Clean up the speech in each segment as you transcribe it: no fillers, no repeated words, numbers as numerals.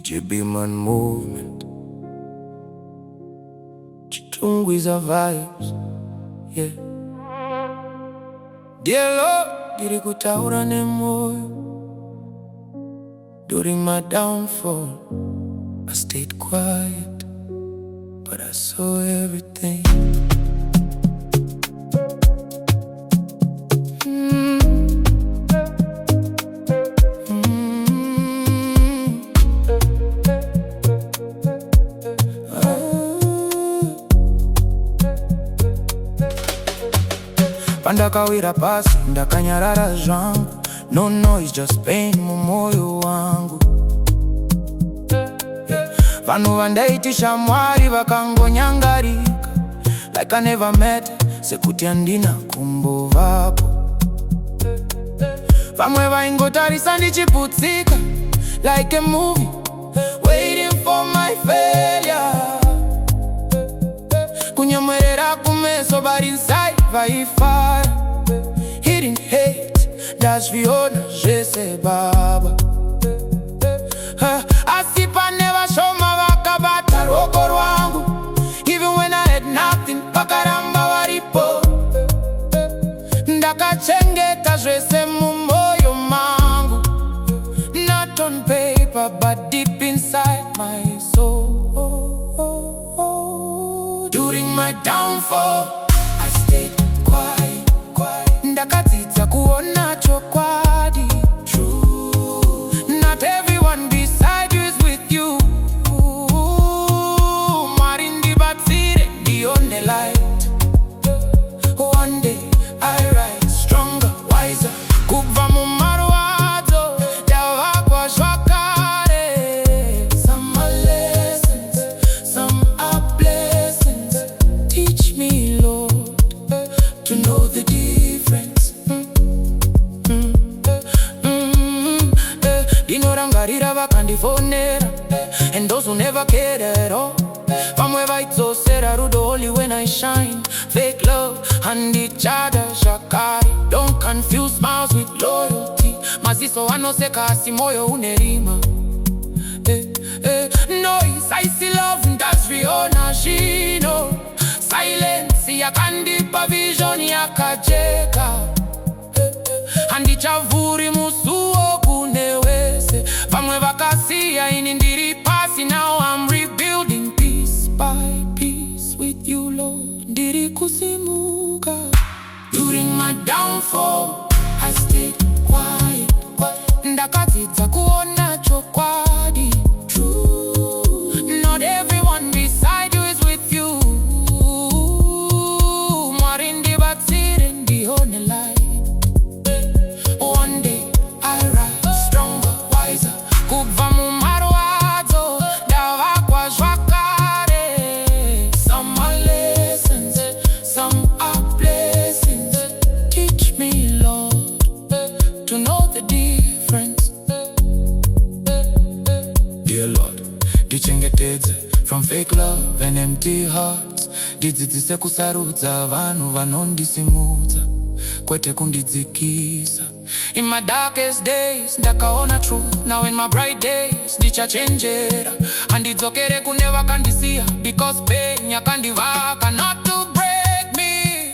Djpmanmovement. Chitungwiza vibes, yeah. Dear Lord, ndiri kutaura nemwoyo. During my downfall, I stayed quiet, but I saw everything. Pandakawira pasi, ndakanyarara zvangu. No noise, just pain, mumoyo wangu. Vanhu vandaiti shamwari, vakangonyangarika. Like I never met, sekuti handina, kumbovapo. Vamwe vaingotarisa ndichiputsika. Like a movie, waiting for my failure. Kunyemwerera kumeso, but inside vaifara. Hidden hate, ndazviona zvese baba. Asi pane vashoma vakabata ruoko rwangu. Even when I had nothing, vakaramba varipo. Ndakachengeta zvese mumoyo mangu. Not on paper, but deep inside my soul. During my downfall, I stayed quiet. Ndakadzidza kuona chokwadi. True. Not everyone beside you is with you. Mwari ndibatsire ndione light. One day I rise stronger, wiser. Kubva mumarwadzo ndavakwa zvakare. Some are lessons, some are blessings. Teach me, Lord, to know the difference. Ndinorangarira vakandifonera, and those who never cared at all. Vamwe vaidzosera rudo only when I shine. Fake love and each other shakari. Don't confuse smiles with loyalty. Maziso anoseka asi moyo unerima. Noise, I see love, ndazviona zvino. Silence yakandipa vision yakajeka. Handichavhuri musuwo kune wese. Vamwe vakasiya ini ndiri pasi. Now I'm rebuilding piece by piece with you, Lord. Ndiri kusimuka. During my downfall, I stayed quiet. Ndakadzidza kuona chokwadi. True. Not everyone beside you is with you. Mwari ndibatsire ndione light. One day I rise stronger, wiser. Kubva mumarwadzo ndavakwa zvakare. Some are lessons, some are blessings. Teach me, Lord, to know the difference. Dear Lord, ndichengetedze from fake love and empty hearts. Ndidzidzise kusarudza vanhu vanondisimudza, kwete kundidzikisa. In my darkest days, ndakaona truth. Now in my bright days, ndichachenjera. Handidzokere kune vakandisiya, because pain yakandivaka not to break me.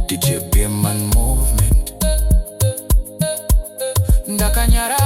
Djpmanmovement. Ndakanyarara.